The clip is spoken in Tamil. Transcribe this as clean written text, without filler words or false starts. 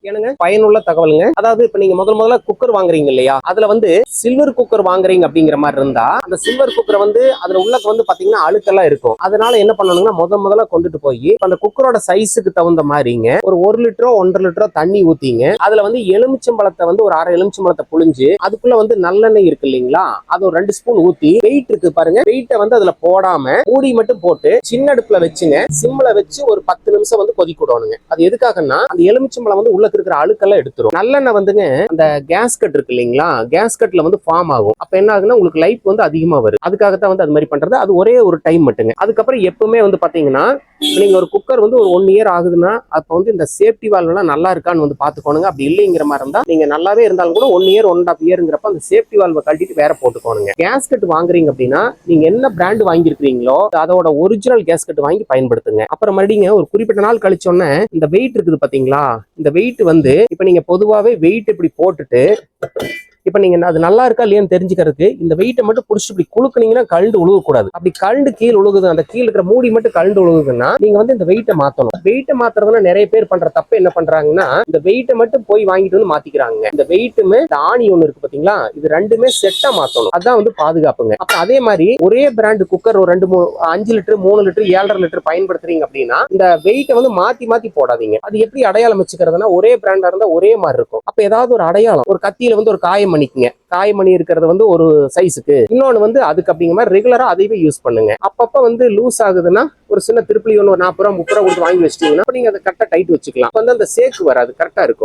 எனக்கு பயனுள்ள தகவலுங்க. அதாவது இப்ப நீங்க முதல்ல குக்கர் வாங்குறீங்க இல்லையா, அதுல வந்து சில்வர் குக்கர் வாங்குறீங்க அப்படிங்கிற மாதிரி இருந்தா அந்த சில்வர் குக்கரை வந்து அதுல உள்ள வந்து பாத்தீங்கன்னா அழுக்கெல்லாம் இருக்கும். அதனால என்ன பண்ணணும்னா முதல்ல கொண்டுட்டு போய் அந்த குக்கரோட சைஸுக்கு தகுந்த மாதிரிங்க ஒரு 1 லிட்டரோ 1.5 லிட்டரோ தண்ணி ஊத்திங்க. அதுல வந்து எலுமிச்சம்பழத்தை வந்து ஒரு அரை எலுமிச்சம்பழத்தை புழிஞ்சு அதுக்குள்ள வந்து நல்லெண்ணெய் இருக்கு இல்லைங்களா, அது ஒரு 2 ஸ்பூன் ஊத்தி வெயிட் இருக்கு பாருங்க, வெயிட்டை வந்து அதுல போடாம மூடி மட்டும் போட்டு சின்ன அடுப்புல வச்சுங்க, சிம்ல வச்சு ஒரு 10 நிமிஷம் வந்து கொதிக்க விடணுங்க. அது எதுக்காகன்னா அந்த எலுமிச்சம்பழம் வந்து உள்ள இருக்கிற அழுக்கெல்லாம் எடுத்துரும். நல்லெண்ணெய் வந்துங்க அந்த கேஸ்கட் இருக்கு இல்லைங்களா, கேஸ்கட்ல வந்து ஃபார்ம் ஆகும். அப்ப என்ன ஆகுன்னா உங்களுக்கு லைஃப் வந்து அதிகமா வரும். அதுக்காகத்தான் வந்து அது மாதிரி பண்றது. அது ஒரே ஒரு டைம் மட்டுங்க. அதுக்கப்புறம் எப்பவுமே வந்து பாத்தீங்கன்னா நீங்க ஒரு குக்கர் வந்து ஒரு 1 இயர் ஆகுதுன்னா அப்ப வந்து இந்த சேஃப்டி வால்வ் எல்லாம் நல்லா இருக்கான்னு வந்து பாத்துக்கோணுங்க. அப்படி இல்லைங்கிற மாதிரி இருந்தா நீங்க நல்லாவே இருந்தாலும் கூட 1 இயர் 1.5 இயர்ங்கிறப்ப அந்த சேஃப்டி வால்வை கழட்டிட்டு வேற போட்டுக்கோணுங்க. கேஸ்கட் வாங்குறீங்க அப்படின்னா நீங்க என்ன பிராண்ட் வாங்கிருக்கீங்களோ அதோட ஒரிஜினல் கேஸ்கட் வாங்கி பயன்படுத்துங்க. அப்புறம் மறுபடியும் ஒரு குறிப்பிட்ட நாள் கழிச்சோன்னே இந்த வெயிட் இருக்குது பாத்தீங்களா, இந்த வெயிட் வந்து இப்ப நீங்க பொதுவாவே வெயிட் இப்படி போட்டுட்டு இப்ப நீங்க அது நல்லா இருக்கா இல்லையான்னு தெரிஞ்சுக்கிறதுக்கு இந்த வெயிட்டை மட்டும் புடிச்சு இப்படி குலுக்குனீங்கன்னா கழுண்டு உழுகக்கூடாது. அப்படி கழுண்டு கீழ் உழுகுது, அந்த கீழ் இருக்கிற மூடி மட்டும் கழுண்டு உழுகுதுன்னா நீங்க வந்து இந்த வெயிட்டை மாத்தணும். வெயிட்டை மாத்துறதுன்னா நிறைய பேர் பண்ற தப்பு என்ன பண்றாங்கன்னா இந்த வெயிட்டை மட்டும் போய் வாங்கிட்டு வந்து மாத்திக்கிறாங்க. இந்த வெயிட்டுமே இந்த ஆணி ஒண்ணு இருக்கு பாத்தீங்களா, இது ரெண்டுமே செட்டா மாத்தணும். அதான் வந்து பாதுகாப்புங்க. அப்புறம் அதே மாதிரி ஒரே பிராண்ட் குக்கர் ஒரு 5 லிட்டர் 3 லிட்டர் 7.5 லிட்டர் பயன்படுத்துறீங்க அப்படின்னா இந்த வெயிட்டை வந்து மாத்தி மாத்தி போடாதீங்க. அது எப்படி அடையாளம் வச்சுக்கிறதுனா ஒரே பிராண்டா இருந்தா ஒரே மாதிரி இருக்கும். அப்ப ஏதாவது ஒரு அடையாளம், ஒரு கத்தியில வந்து ஒரு காயம் பண்ணிக்கங்க, காயமணி இருக்கிறது வந்து ஒரு சைஸுக்கு, இன்னொன்னு வந்து அதுக்கு அப்படிங்கிற மாதிரி ரெகுலரா அதையவே யூஸ் பண்ணுங்க. அப்பப்ப வந்து லூஸ் ஆகுதுன்னா ஒரு சின்ன திருப்பி ஒன்று 40 ரூபா 30 ரூபா கொடுத்து வாங்கி வச்சிட்டீங்கன்னா நீங்க அதை கரெக்டா டைட் வச்சுக்கலாம். வந்து அந்த சேக்கு வராது, கரெக்டா இருக்கும்.